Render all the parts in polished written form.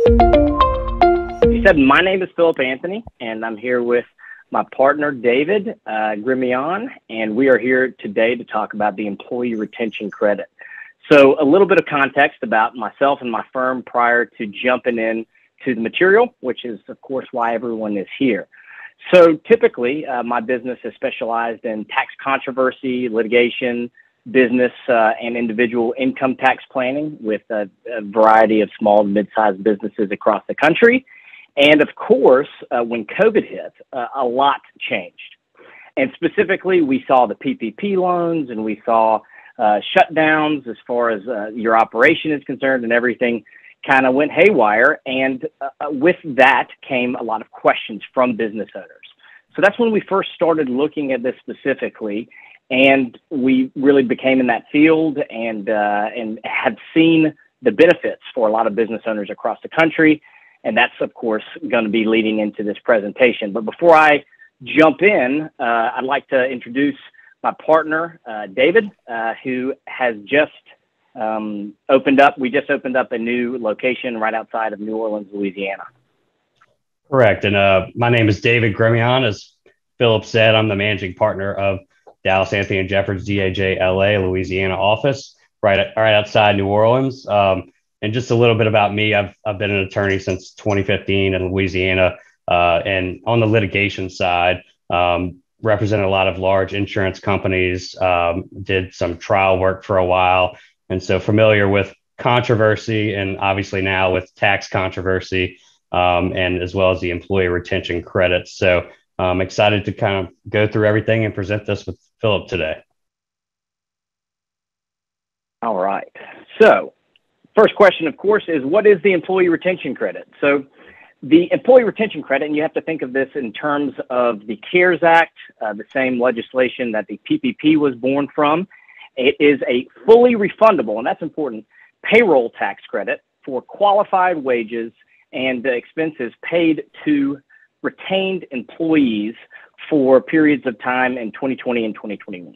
You said my name is Philip Anthony, and I'm here with my partner, David Grimion, and we are here today to talk about the employee retention credit. So a little bit of context about myself and my firm prior to jumping in to the material, which is, of course, why everyone is here. So typically, my business is specialized in tax controversy, litigation, business and individual income tax planning with a variety of small and mid-sized businesses across the country. And of course, when COVID hit, a lot changed. And specifically, we saw the PPP loans and we saw shutdowns as far as your operation is concerned, and everything kind of went haywire. And with that came a lot of questions from business owners. So that's when we first started looking at this specifically. And we really became in that field and have seen the benefits for a lot of business owners across the country. And that's, of course, going to be leading into this presentation. But before I jump in, I'd like to introduce my partner, David, who has just opened up. We just opened up a new location right outside of New Orleans, Louisiana. Correct. And my name is David Grimion. As Philip said, I'm the managing partner of Dallas Anthony and Jeffords DAJ LA Louisiana office, right outside New Orleans. And just a little bit about me, I've been an attorney since 2015 in Louisiana, and on the litigation side, represented a lot of large insurance companies, did some trial work for a while, and so familiar with controversy and obviously now with tax controversy, and as well as the employee retention credits. So I'm excited to kind of go through everything and present this with Philip today. All right. So first question, of course, is what is the employee retention credit? So the employee retention credit, and you have to think of this in terms of the CARES Act, the same legislation that the PPP was born from. It is a fully refundable, and that's important, payroll tax credit for qualified wages and expenses paid to retained employees for periods of time in 2020 and 2021.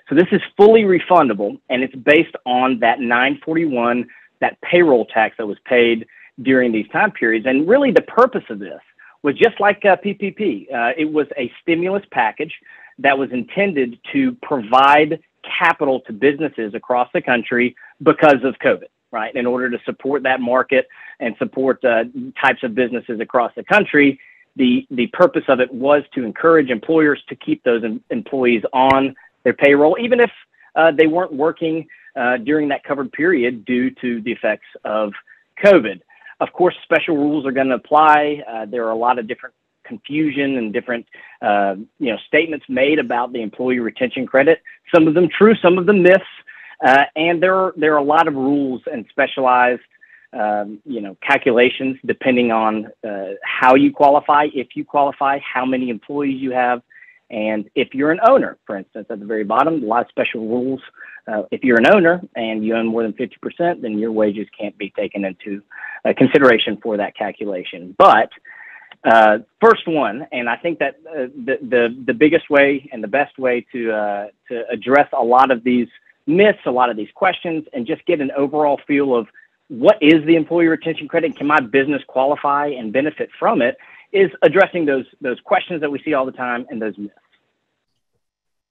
So this is fully refundable, and it's based on that 941, that payroll tax that was paid during these time periods. And really the purpose of this was just like PPP. It was a stimulus package that was intended to provide capital to businesses across the country because of COVID, right? In order to support that market and support types of businesses across the country. The purpose of it was to encourage employers to keep those employees on their payroll, even if they weren't working during that covered period due to the effects of COVID. Of course, special rules are going to apply. There are a lot of different confusion and different statements made about the employee retention credit. Some of them true, some of them myths, and there are a lot of rules and specialized calculations depending on how you qualify, if you qualify, how many employees you have, and if you're an owner, for instance, at the very bottom, a lot of special rules. If you're an owner and you own more than 50%, then your wages can't be taken into consideration for that calculation. But first one, and I think that the biggest way and the best way to address a lot of these myths, a lot of these questions, and just get an overall feel of what is the employee retention credit? Can my business qualify and benefit from it? Is addressing those questions that we see all the time and those myths.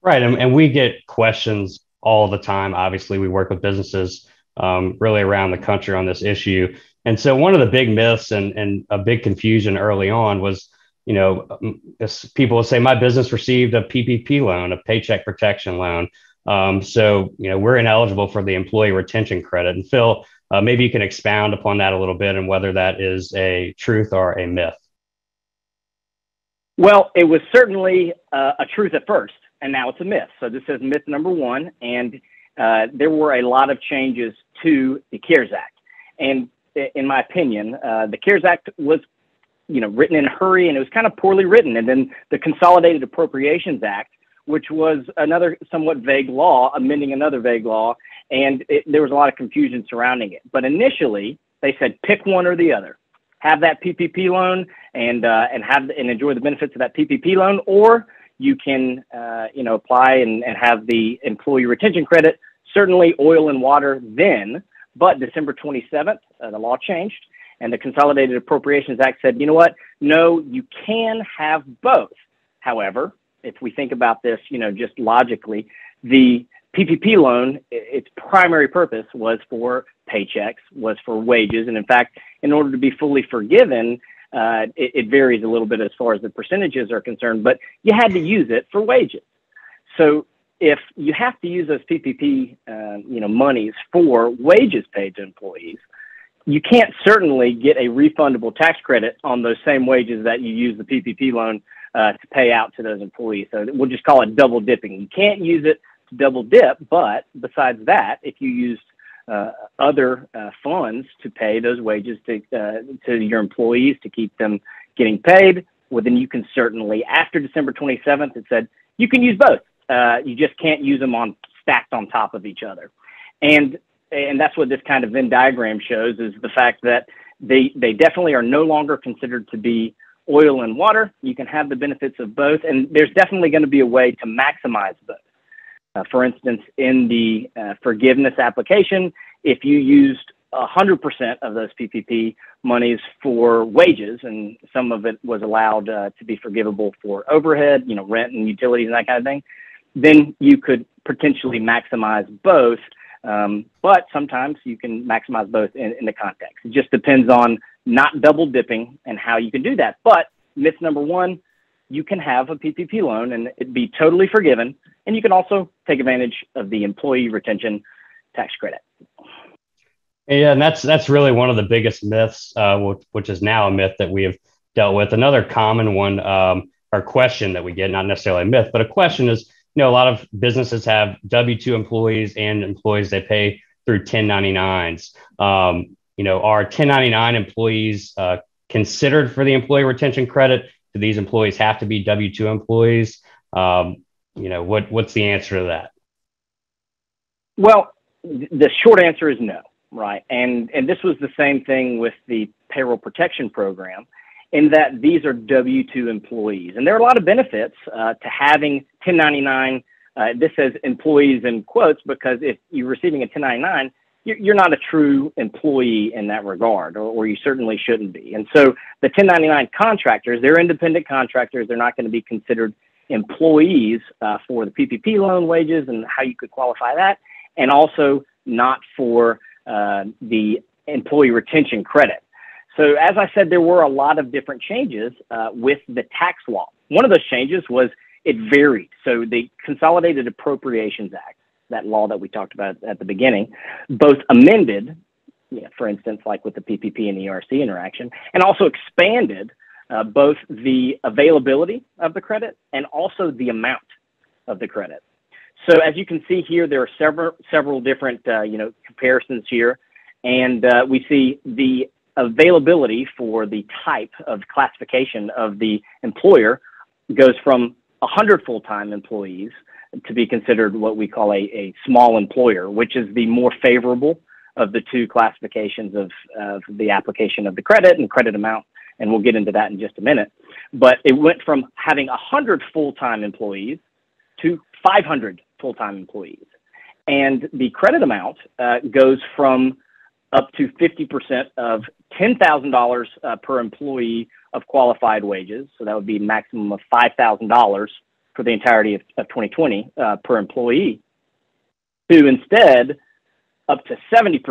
Right. And we get questions all the time. Obviously, we work with businesses really around the country on this issue. And so one of the big myths and a big confusion early on was, people will say, my business received a PPP loan, a paycheck protection loan. So we're ineligible for the employee retention credit. And Phil, maybe you can expound upon that a little bit and whether that is a truth or a myth. Well, it was certainly a truth at first, and now it's a myth. So this is myth number one, and there were a lot of changes to the CARES Act. And in my opinion, the CARES Act was, written in a hurry, and it was kind of poorly written. And then the Consolidated Appropriations Act, which was another somewhat vague law, amending another vague law, and there was a lot of confusion surrounding it. But initially, they said pick one or the other. Have that PPP loan and enjoy the benefits of that PPP loan, or you can apply and have the employee retention credit. Certainly, oil and water then, but December 27th, the law changed, And the Consolidated Appropriations Act said, you know what? No, you can have both. However, if we think about this, just logically, the PPP loan, its primary purpose was for paychecks, was for wages. And in fact, in order to be fully forgiven, it varies a little bit as far as the percentages are concerned, but you had to use it for wages. So if you have to use those PPP, monies for wages paid to employees, you can't certainly get a refundable tax credit on those same wages that you use the PPP loan to pay out to those employees. So we'll just call it double dipping. You can't use it to double dip, but besides that, if you used other funds to pay those wages to your employees to keep them getting paid, well, then you can certainly, after December 27th, it said you can use both. You just can't use them stacked on top of each other. And that's what this kind of Venn diagram shows, is the fact that they definitely are no longer considered to be oil and water. You can have the benefits of both, and there's definitely going to be a way to maximize both. For instance, in the forgiveness application, if you used 100% of those PPP monies for wages, and some of it was allowed to be forgivable for overhead, rent and utilities and that kind of thing, then you could potentially maximize both. But sometimes you can maximize both in the context. It just depends on not double dipping and how you can do that. But myth number one, you can have a PPP loan and it'd be totally forgiven. And you can also take advantage of the employee retention tax credit. Yeah, and that's really one of the biggest myths, which is now a myth that we have dealt with. Another common one, or question that we get, not necessarily a myth, but a question is, a lot of businesses have W-2 employees and employees they pay through 1099s. Are 1099 employees considered for the employee retention credit? Do these employees have to be W-2 employees? What's the answer to that? Well, the short answer is no, right? And this was the same thing with the payroll protection program, in that these are W-2 employees. And there are a lot of benefits to having 1099. This says employees in quotes, because if you're receiving a 1099, you're not a true employee in that regard, or you certainly shouldn't be. And so the 1099 contractors, they're independent contractors. They're not going to be considered employees for the PPP loan wages and how you could qualify that, and also not for the employee retention credit. So as I said, there were a lot of different changes with the tax law. One of those changes was it varied. So the Consolidated Appropriations Act, that law that we talked about at the beginning, both amended, for instance, like with the PPP and ERC interaction, and also expanded both the availability of the credit and also the amount of the credit. So as you can see here, there are several different comparisons here, and we see the availability for the type of classification of the employer goes from 100 full-time employees to be considered what we call a small employer, which is the more favorable of the two classifications of the application of the credit and credit amount. And we'll get into that in just a minute. But it went from having 100 full-time employees to 500 full-time employees. And the credit amount goes from up to 50% of $10,000 per employee of qualified wages. So that would be a maximum of $5,000 for the entirety of 2020 per employee, to instead up to 70%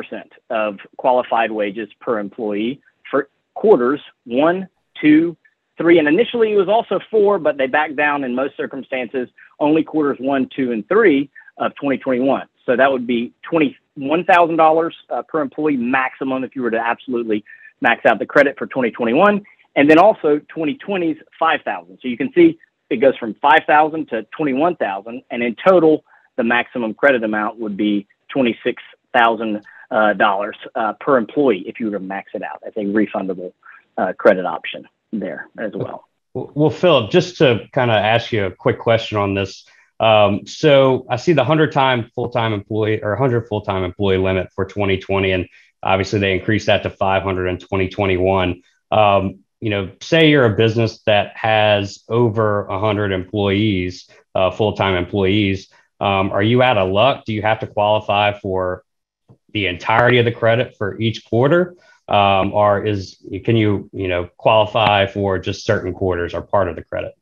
of qualified wages per employee for quarters 1, 2, 3. And initially it was also 4, but they backed down in most circumstances, only quarters 1, 2, and 3 of 2021. So that would be $21,000 per employee maximum if you were to absolutely max out the credit for 2021. And then also 2020's $5,000. So you can see it goes from $5,000 to $21,000. And in total, the maximum credit amount would be $26,000 per employee if you were to max it out as a refundable credit option there as well. Well, Philip, just to kind of ask you a quick question on this. So I see the 100 full-time employee limit for 2020, and obviously they increased that to 500 in 2021. Say you're a business that has over 100 employees, full-time employees. Are you out of luck? Do you have to qualify for the entirety of the credit for each quarter? can you qualify for just certain quarters or part of the credit?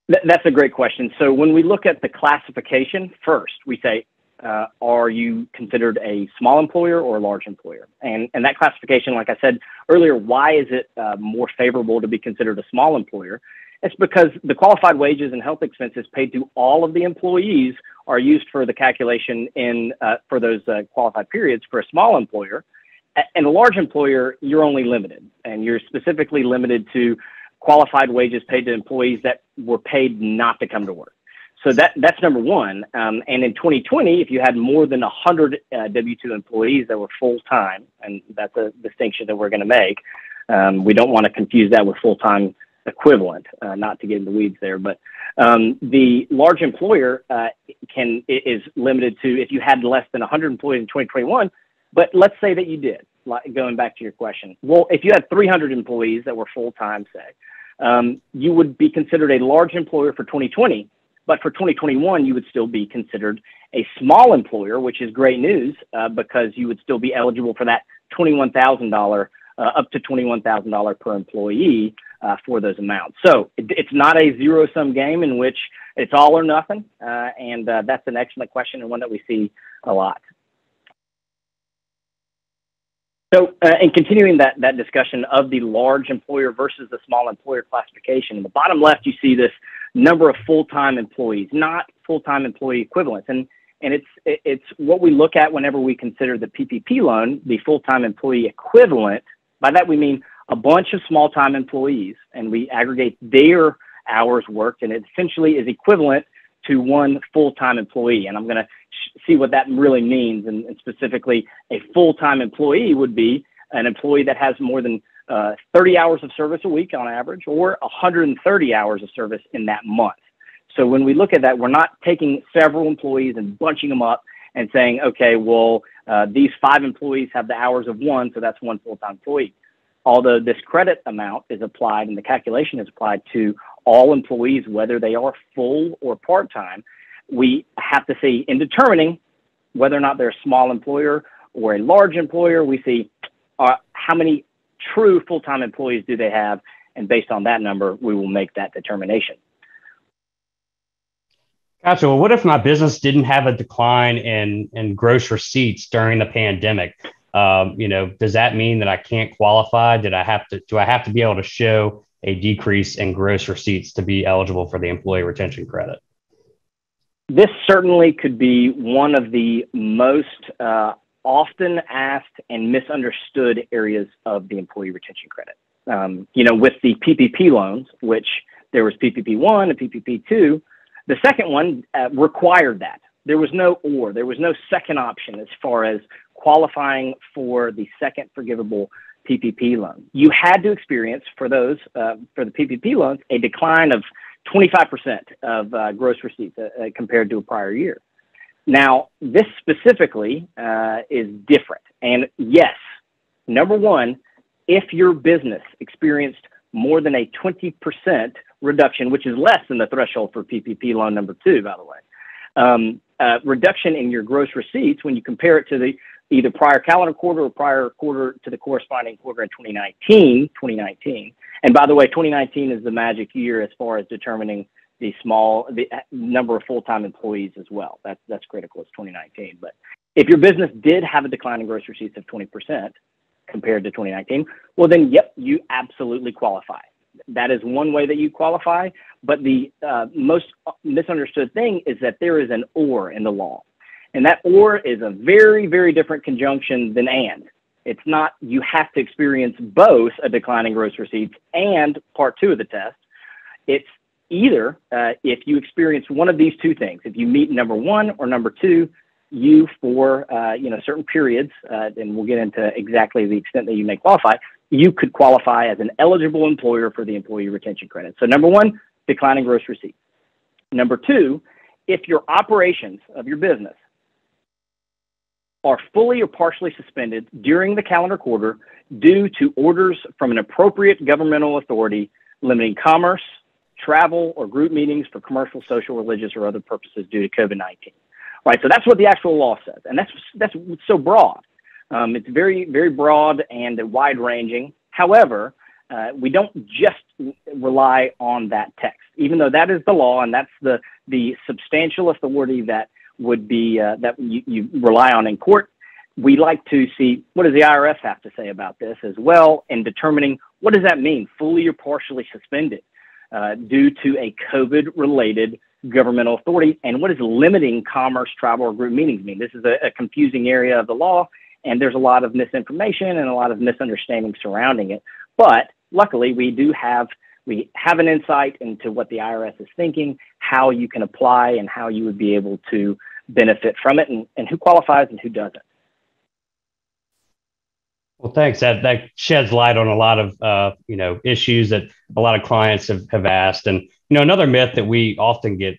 That's a great question. So when we look at the classification, first we say, are you considered a small employer or a large employer? And that classification, like I said earlier, why is it more favorable to be considered a small employer? It's because the qualified wages and health expenses paid to all of the employees are used for the calculation for those qualified periods. For a small employer. And a large employer, you're only limited, and you're specifically limited to qualified wages paid to employees that were paid not to come to work. So that's number one. And in 2020, if you had more than 100 W-2 employees that were full-time, and that's a distinction that we're going to make, we don't want to confuse that with full-time equivalent, not to get in the weeds there, but the large employer is limited to if you had less than 100 employees in 2021. But let's say that you did, going back to your question. Well, if you had 300 employees that were full-time, say, you would be considered a large employer for 2020, but for 2021, you would still be considered a small employer, which is great news because you would still be eligible for that $21,000, up to $21,000 per employee for those amounts. So it's not a zero-sum game in which it's all or nothing, and that's an excellent question and one that we see a lot. So, in continuing that discussion of the large employer versus the small employer classification, in the bottom left, you see this number of full-time employees, not full-time employee equivalents. And it's what we look at whenever we consider the PPP loan, the full-time employee equivalent. By that, we mean a bunch of small-time employees, and we aggregate their hours worked, and it essentially is equivalent to one full-time employee. And I'm going to see what that really means. And specifically, a full-time employee would be an employee that has more than 30 hours of service a week on average, or 130 hours of service in that month. So when we look at that, we're not taking several employees and bunching them up and saying, okay, well, these 5 employees have the hours of one, so that's one full-time employee. Although this credit amount is applied and the calculation is applied to all employees, whether they are full or part-time, we have to see in determining whether or not they're a small employer or a large employer, we see how many true full-time employees do they have, and based on that number, we will make that determination. Gotcha. Well, what if my business didn't have a decline in gross receipts during the pandemic? Does that mean that I can't qualify? Do I have to be able to show a decrease in gross receipts to be eligible for the employee retention credit? This certainly could be one of the most often asked and misunderstood areas of the employee retention credit. With the PPP loans, which there was PPP 1 and PPP 2, the second one required that. There was no or. There was no second option as far as qualifying for the second forgivable PPP loan. You had to experience for the PPP loans a decline of 25% of gross receipts compared to a prior year. Now, this specifically is different. And yes, number one, if your business experienced more than a 20% reduction, which is less than the threshold for PPP loan number 2, by the way, reduction in your gross receipts when you compare it to the either prior calendar quarter or prior quarter to the corresponding quarter in 2019. And by the way, 2019 is the magic year as far as determining the number of full-time employees as well. That's critical. It's 2019. But if your business did have a decline in gross receipts of 20% compared to 2019, well then, yep, you absolutely qualify. That is one way that you qualify. But the most misunderstood thing is that there is an or in the law. And that or is a very, very different conjunction than and. It's not you have to experience both a decline in gross receipts and part 2 of the test. It's either if you experience one of these two things, if you meet number 1 or number 2, you for certain periods, and we'll get into exactly the extent that you may qualify, you could qualify as an eligible employer for the employee retention credit. So number 1, decline in gross receipts. Number 2, if your operations of your business are fully or partially suspended during the calendar quarter due to orders from an appropriate governmental authority limiting commerce, travel, or group meetings for commercial, social, religious, or other purposes due to COVID-19. Right, so that's what the actual law says, and that's so broad. It's very, very broad and wide ranging. However, we don't just rely on that text, even though that is the law and that's the substantial authority that would be that you rely on in court. We like to see what does the IRS have to say about this as well, in determining what does that mean, fully or partially suspended due to a COVID-related governmental authority, and what does limiting commerce, travel, or group meetings mean? This is a confusing area of the law, and there's a lot of misinformation and a lot of misunderstanding surrounding it. But luckily, we have an insight into what the IRS is thinking, how you can apply, and how you would be able to benefit from it, and who qualifies and who doesn't. Well, thanks. That sheds light on a lot of issues that a lot of clients have asked. And another myth that we often get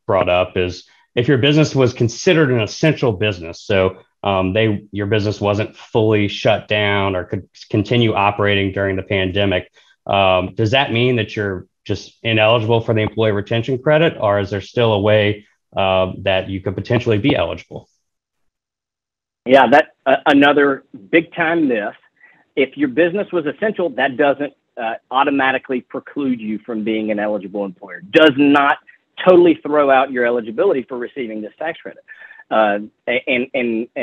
brought up is if your business was considered an essential business, so your business wasn't fully shut down or could continue operating during the pandemic, does that mean that you're just ineligible for the employee retention credit, or is there still a way that you could potentially be eligible? Yeah, that's another big time myth. If your business was essential, that doesn't automatically preclude you from being an eligible employer. Does not totally throw out your eligibility for receiving this tax credit. And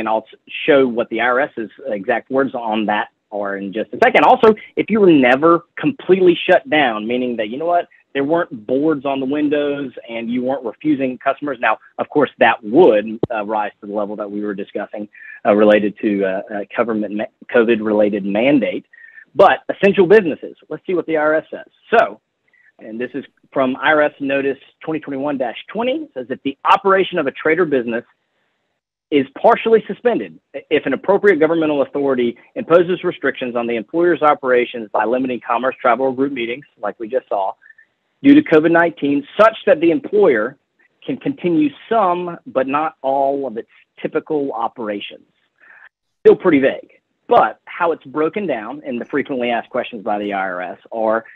I'll show what the IRS's exact words on that are in just a second. Also, if you were never completely shut down, meaning that, there weren't boards on the windows and you weren't refusing customers. Now, of course, that would rise to the level that we were discussing related to COVID-related mandate. But essential businesses, let's see what the IRS says. So, and this is from IRS Notice 2021-20, says that the operation of a trade or business is partially suspended if an appropriate governmental authority imposes restrictions on the employer's operations by limiting commerce, travel, or group meetings, like we just saw, due to COVID-19, such that the employer can continue some, but not all of its typical operations. Still pretty vague, but how it's broken down in the frequently asked questions by the IRS are,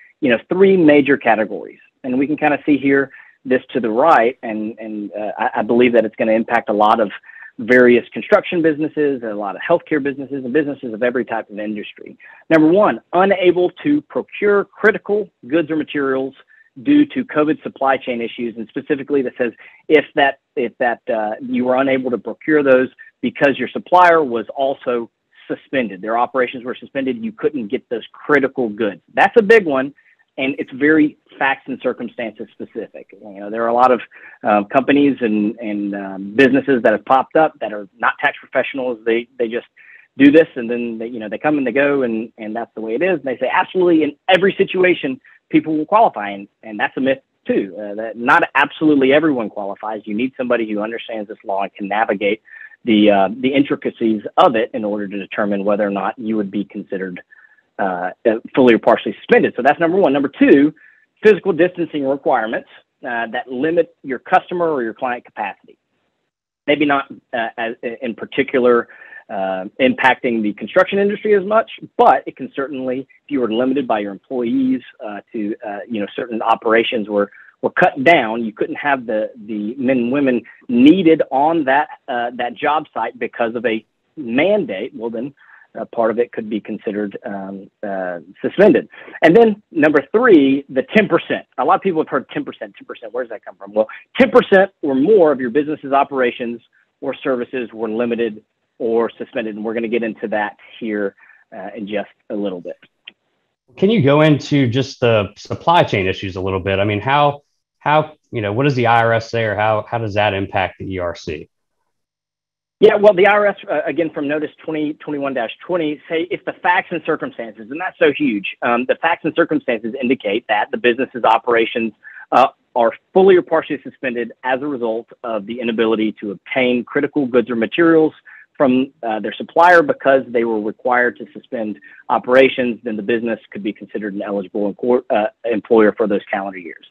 three major categories. And we can kind of see here this to the right, and I believe that it's going to impact a lot of various construction businesses, and a lot of healthcare businesses, and businesses of every type of industry. Number one, unable to procure critical goods or materials due to COVID supply chain issues, and specifically that says if you were unable to procure those because your supplier was also suspended, their operations were suspended, you couldn't get those critical goods. That's a big one, and it's very facts and circumstances specific. There are a lot of companies and businesses that have popped up that are not tax professionals. They just do this, and then they come and they go, and that's the way it is. And they say absolutely in every situation people will qualify, and that's a myth too. That not absolutely everyone qualifies. You need somebody who understands this law and can navigate the intricacies of it in order to determine whether or not you would be considered fully or partially suspended. So that's number one. Number two, physical distancing requirements that limit your customer or your client capacity. Maybe not as in particular impacting the construction industry as much, but it can certainly, if you were limited by your employees to, certain operations were cut down, you couldn't have the men and women needed on that job site because of a mandate. Well, then part of it could be considered suspended. And then number three, the 10%. A lot of people have heard 10%, 10%. Where does that come from? Well, 10% or more of your business's operations or services were limited or suspended. And we're going to get into that here in just a little bit. Can you go into just the supply chain issues a little bit? I mean, how what does the IRS say, or how does that impact the ERC? Yeah, well, the IRS, again, from Notice 2021-20, say if the facts and circumstances, and that's so huge, the facts and circumstances indicate that the business's operations are fully or partially suspended as a result of the inability to obtain critical goods or materials from their supplier because they were required to suspend operations, then the business could be considered an eligible employer for those calendar years.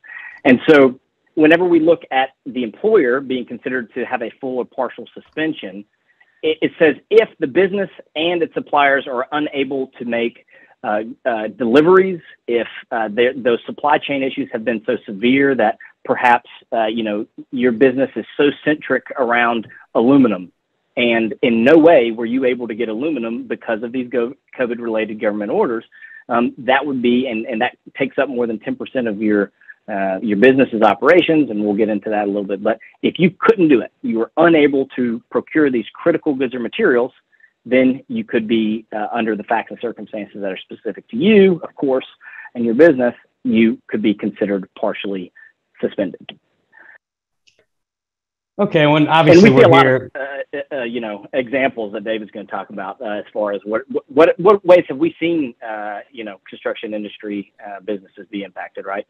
And so whenever we look at the employer being considered to have a full or partial suspension, it says if the business and its suppliers are unable to make deliveries, if those supply chain issues have been so severe that perhaps your business is so centric around aluminum And in no way were you able to get aluminum because of these COVID-related government orders. That would be, and that takes up more than 10% of your business's operations, and we'll get into that a little bit. But if you couldn't do it, you were unable to procure these critical goods or materials, then you could be under the facts and circumstances that are specific to you, of course, and your business, you could be considered partially suspended. Okay, when obviously and we see we're a here. lot of, examples that David's going to talk about as far as what ways have we seen, construction industry businesses be impacted, right?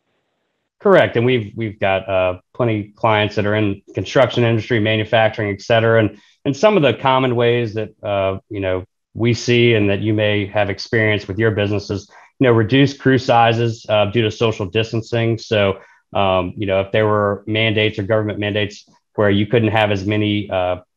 Correct, and we've got plenty of clients that are in construction industry, manufacturing, et cetera, and some of the common ways that we see and that you may have experienced with your businesses, reduced crew sizes due to social distancing. So, if there were mandates or government mandates where you couldn't have as many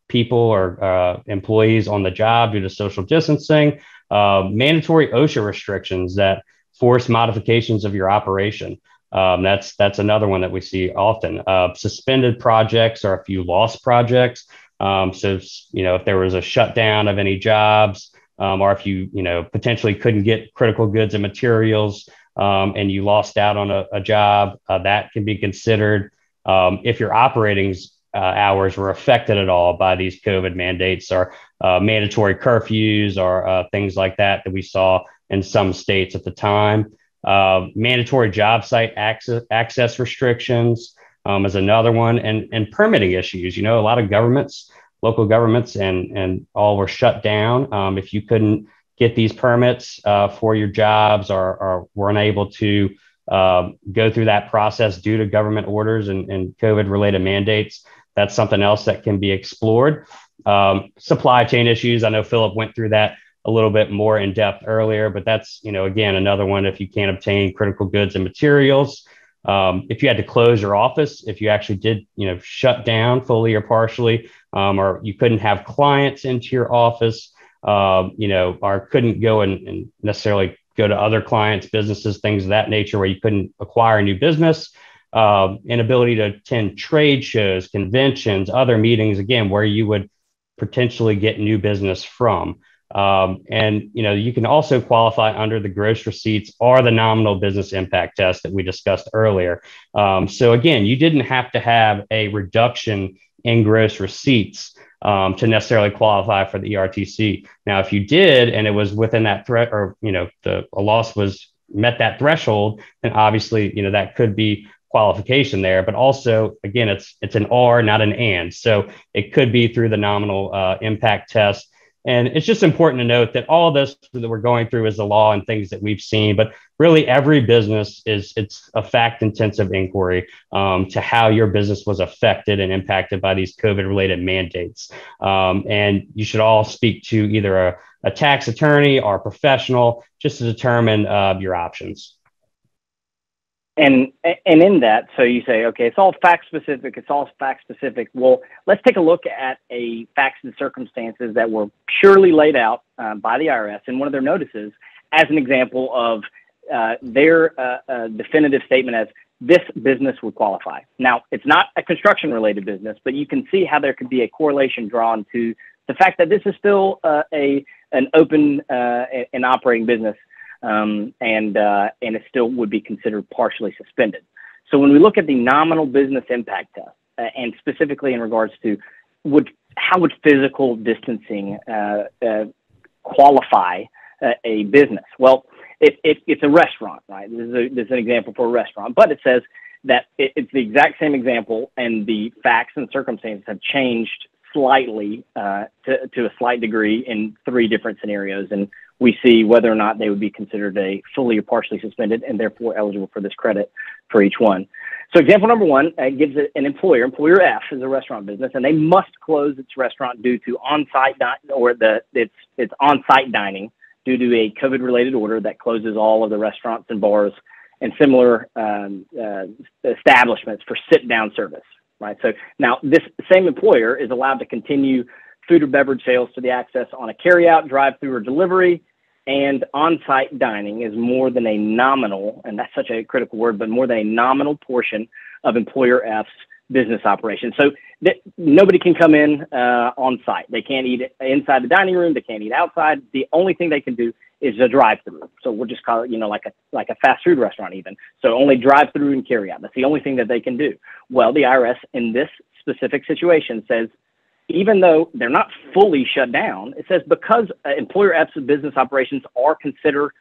people or employees on the job due to social distancing, mandatory OSHA restrictions that force modifications of your operation. That's another one that we see often. Suspended projects or a few lost projects. So, if there was a shutdown of any jobs, or if you, potentially couldn't get critical goods and materials, and you lost out on a job, that can be considered. If your operating hours were affected at all by these COVID mandates or mandatory curfews or things like that we saw in some states at the time. Mandatory job site access restrictions is another one, and permitting issues. A lot of governments, local governments, and all were shut down. If you couldn't get these permits for your jobs or weren't able to go through that process due to government orders and COVID-related mandates, that's something else that can be explored. Supply chain issues. I know Philip went through that a little bit more in depth earlier, but that's, again, another one. If you can't obtain critical goods and materials, if you had to close your office, if you actually did, shut down fully or partially, or you couldn't have clients into your office, or couldn't go and necessarily go to other clients' businesses, things of that nature, where you couldn't acquire new business, inability to attend trade shows, conventions, other meetings, again, where you would potentially get new business from. And you can also qualify under the gross receipts or the nominal business impact test that we discussed earlier. So again, you didn't have to have a reduction in gross receipts to necessarily qualify for the ERTC. Now, if you did, and it was within that threat, or a loss met that threshold, then obviously that could be qualification there. But also, again, it's an or, not an and. So it could be through the nominal impact test. And it's just important to note that all of this that we're going through is the law and things that we've seen, but really every business it's a fact intensive inquiry to how your business was affected and impacted by these COVID related mandates. And you should all speak to either a tax attorney or a professional just to determine your options. And in that, so you say, okay, it's all fact specific. Well, let's take a look at a facts and circumstances that were purely laid out by the IRS in one of their notices as an example of their definitive statement as this business would qualify. Now, it's not a construction related business, but you can see how there could be a correlation drawn to the fact that this is still an open and operating business. And it still would be considered partially suspended. So when we look at the nominal business impact test, and specifically in regards to how would physical distancing qualify a business? Well, it's a restaurant, right? This is an example for a restaurant, but it says that it's the exact same example, and the facts and circumstances have changed slightly to a slight degree in 3 different scenarios, and we see whether or not they would be considered a fully or partially suspended and therefore eligible for this credit for each one. So example number 1 gives an employer F is a restaurant business, and they must close its restaurant due to on-site its on-site dining due to a COVID-related order that closes all of the restaurants and bars and similar establishments for sit-down service. Right. So now this same employer is allowed to continue food or beverage sales to the access on a carryout, drive-through, or delivery, and on-site dining is more than a nominal, and that's such a critical word, but more than a nominal portion of employer F's business operations. So nobody can come in on site. They can't eat inside the dining room. They can't eat outside. The only thing they can do is a drive-through. So we'll just call it, like a fast food restaurant even. So only drive-through and carry out. That's the only thing that they can do. Well, the IRS in this specific situation says, even though they're not fully shut down, it says because employer F's business operations are considered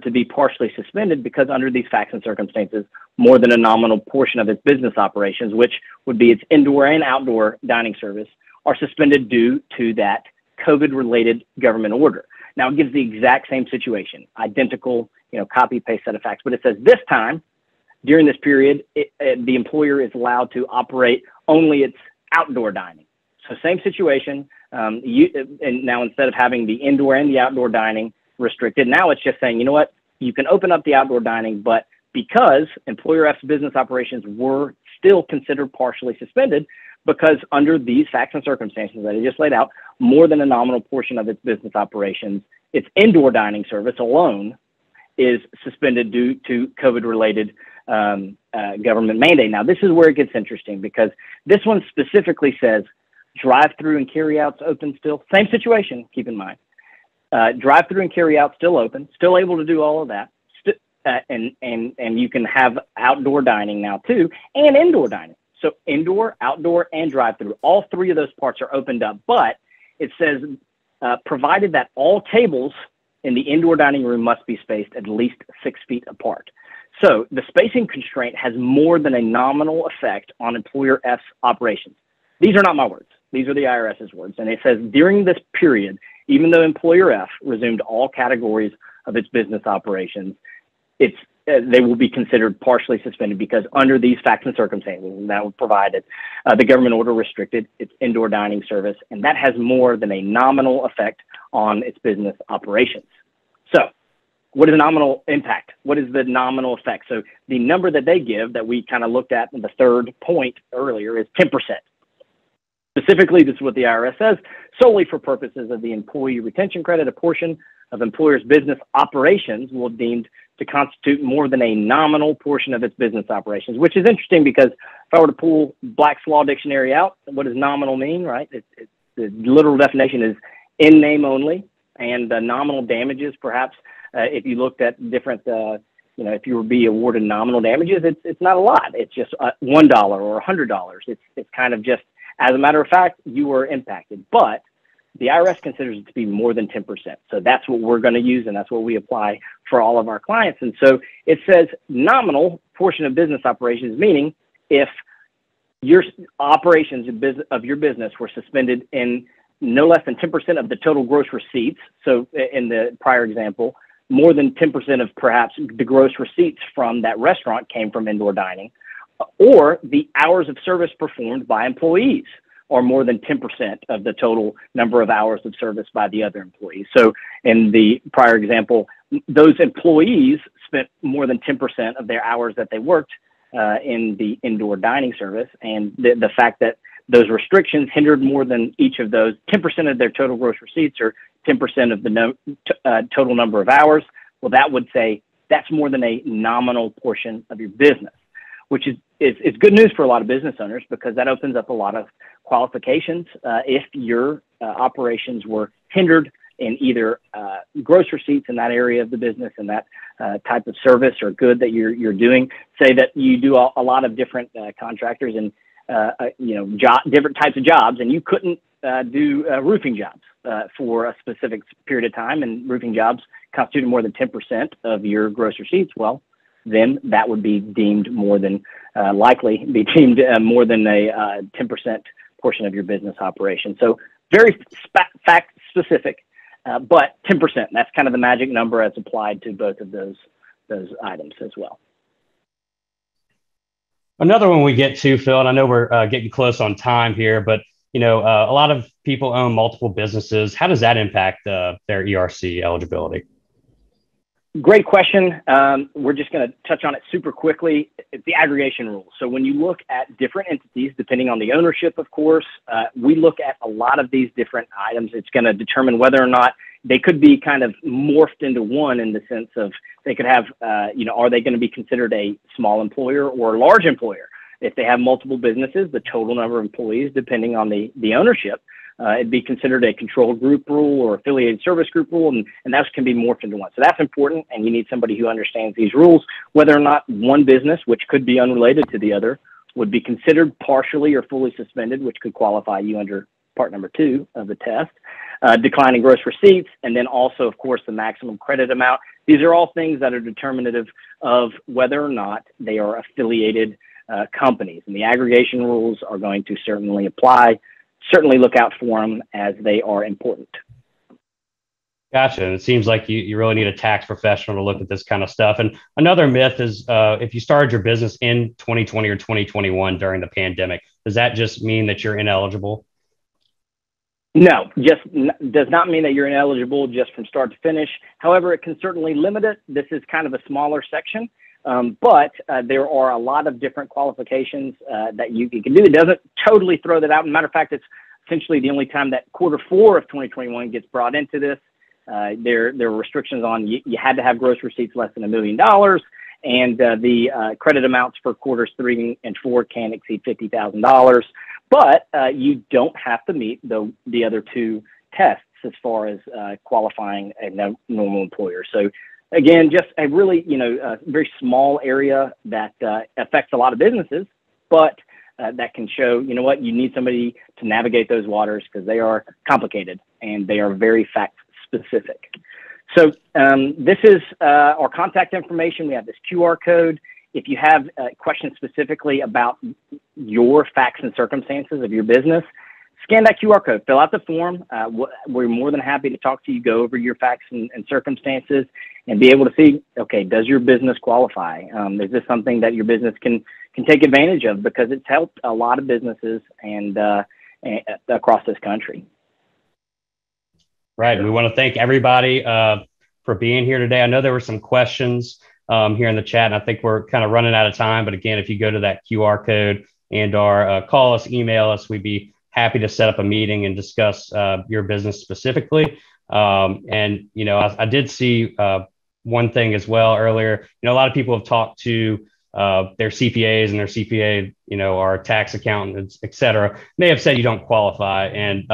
to be partially suspended because under these facts and circumstances, more than a nominal portion of its business operations, which would be its indoor and outdoor dining service, are suspended due to that COVID-related government order. Now, it gives the exact same situation, identical, copy paste set of facts, but it says this time, during this period, the employer is allowed to operate only its outdoor dining. So same situation, and now instead of having the indoor and the outdoor dining restricted, now it's just saying, you know what, you can open up the outdoor dining, but because employer F's business operations were still considered partially suspended, because under these facts and circumstances that I just laid out, more than a nominal portion of its business operations, its indoor dining service alone is suspended due to COVID-related government mandate. Now, this is where it gets interesting because this one specifically says drive-through and carry-outs open still. Same situation, keep in mind. Drive-through and carry-out still open, still able to do all of that. And you can have outdoor dining now too, and indoor dining. So indoor, outdoor, and drive-through, all three of those parts are opened up. But it says, provided that all tables in the indoor dining room must be spaced at least 6 feet apart. So the spacing constraint has more than a nominal effect on employer F's operations. These are not my words. These are the IRS's words. And it says during this period, even though employer F resumed all categories of its business operations, they will be considered partially suspended because under these facts and circumstances that were provided, the government order restricted its indoor dining service, and that has more than a nominal effect on its business operations. So what is a nominal impact? What is the nominal effect? So the number that they give that we kind of looked at in the third point earlier is 10%. Specifically, this is what the IRS says, solely for purposes of the employee retention credit, a portion of employer's business operations will be deemed to constitute more than a nominal portion of its business operations, which is interesting because if I were to pull Black's Law Dictionary out, what does nominal mean, right? The literal definition is in name only, and nominal damages, perhaps, if you looked at different, if you were be awarded nominal damages, it's not a lot. It's just $1 or $100. It's kind of just, as a matter of fact, you were impacted, but the IRS considers it to be more than 10%. So that's what we're going to use, and that's what we apply for all of our clients. And so it says nominal portion of business operations, meaning if your operations of your business were suspended in no less than 10% of the total gross receipts. So in the prior example, more than 10% of perhaps the gross receipts from that restaurant came from indoor dining, or the hours of service performed by employees or more than 10% of the total number of hours of service by the other employees. So in the prior example, those employees spent more than 10% of their hours that they worked in the indoor dining service. And the fact that those restrictions hindered more than each of those 10% of their total gross receipts or 10% of the total number of hours, well, that would say that's more than a nominal portion of your business, which is good news for a lot of business owners because that opens up a lot of qualifications if your operations were hindered in either gross receipts in that area of the business and that type of service or good that you're doing. Say that you do a lot of different contractors and different types of jobs, and you couldn't do roofing jobs for a specific period of time, and roofing jobs constituted more than 10% of your gross receipts. Well, then that would be deemed more than likely be deemed more than a 10% portion of your business operation. So very fact specific, but 10%. That's kind of the magic number as applied to both of those items as well. Another one we get to, Phil, and I know we're getting close on time here, but a lot of people own multiple businesses. How does that impact their ERC eligibility? Great question. We're just going to touch on it super quickly. It's the aggregation rule. So when you look at different entities, depending on the ownership, of course, we look at a lot of these different items. It's going to determine whether or not they could be kind of morphed into one in the sense of they could have, are they going to be considered a small employer or a large employer? If they have multiple businesses, the total number of employees, depending on the ownership, it'd be considered a control group rule or affiliated service group rule, and that can be morphed into one. So that's important, and you need somebody who understands these rules, whether or not one business, which could be unrelated to the other, would be considered partially or fully suspended, which could qualify you under part number 2 of the test, declining gross receipts, and then also, of course, the maximum credit amount. These are all things that are determinative of whether or not they are affiliated companies, and the aggregation rules are going to certainly apply. Certainly look out for them as they are important. Gotcha. And it seems like you really need a tax professional to look at this kind of stuff. And another myth is if you started your business in 2020 or 2021 during the pandemic, does that just mean that you're ineligible? No, just does not mean that you're ineligible just from start to finish. However, it can certainly limit it. This is kind of a smaller section, but there are a lot of different qualifications that you can do. It doesn't totally throw that out. Matter of fact, it's essentially the only time that Q4 of 2021 gets brought into this. There were restrictions on you had to have gross receipts less than $1 million, and the credit amounts for quarters 3 and 4 can't exceed $50,000. But you don't have to meet the other 2 tests as far as qualifying a normal employer. So again, just a really very small area that affects a lot of businesses, but that can show you need somebody to navigate those waters because they are complicated and they are very fact specific. So this is our contact information. We have this QR code. If you have questions specifically about your facts and circumstances of your business, scan that QR code, fill out the form. We're more than happy to talk to you, go over your facts and circumstances, and be able to see, okay, does your business qualify? Is this something that your business can take advantage of? Because it's helped a lot of businesses and across this country. Right. And we want to thank everybody for being here today. I know there were some questions here in the chat, and I think we're kind of running out of time. But again, if you go to that QR code and call us, email us, we'd be happy to set up a meeting and discuss your business specifically. And, I did see one thing as well earlier. A lot of people have talked to their CPAs, and their CPA, our tax accountants, et cetera, may have said you don't qualify. And,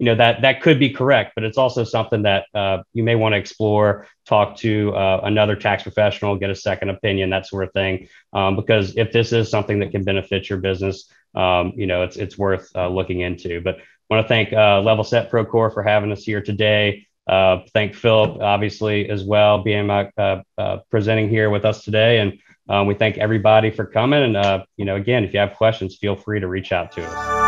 that could be correct, but it's also something that you may want to explore, talk to another tax professional, get a second opinion, that sort of thing. Because if this is something that can benefit your business, it's worth looking into. But I want to thank Level Set Procore for having us here today. Thank Philip, obviously, as well, being presenting here with us today. And we thank everybody for coming. And, again, if you have questions, feel free to reach out to us.